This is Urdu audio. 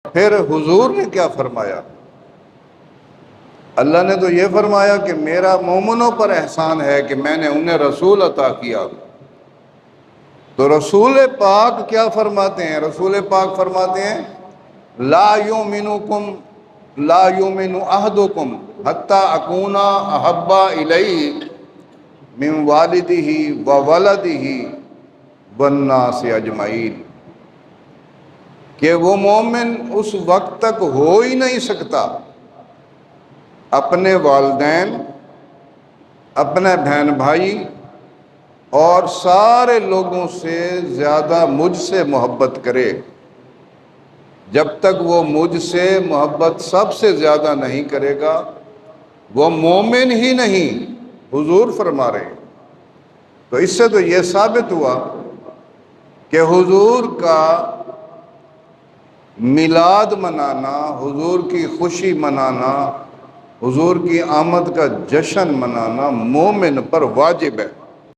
پھر حضور نے کیا فرمایا؟ اللہ نے تو یہ فرمایا کہ میرا مومنوں پر احسان ہے کہ میں نے انہیں رسول عطا کیا۔ تو رسول پاک کیا فرماتے ہیں؟ رسول پاک فرماتے ہیں لا یؤمن احدکم حتی اکون احب الیہ من والدہ وولدہ والناس اجمعین، کہ وہ مومن اس وقت تک ہو ہی نہیں سکتا اپنے والدین، اپنے بہن بھائی اور سارے لوگوں سے زیادہ مجھ سے محبت کرے، جب تک وہ مجھ سے محبت سب سے زیادہ نہیں کرے گا وہ مومن ہی نہیں، حضور فرما رہے ہیں۔ تو اس سے تو یہ ثابت ہوا کہ حضور کا میلاد منانا، حضور کی خوشی منانا، حضور کی آمد کا جشن منانا مومن پر واجب ہے۔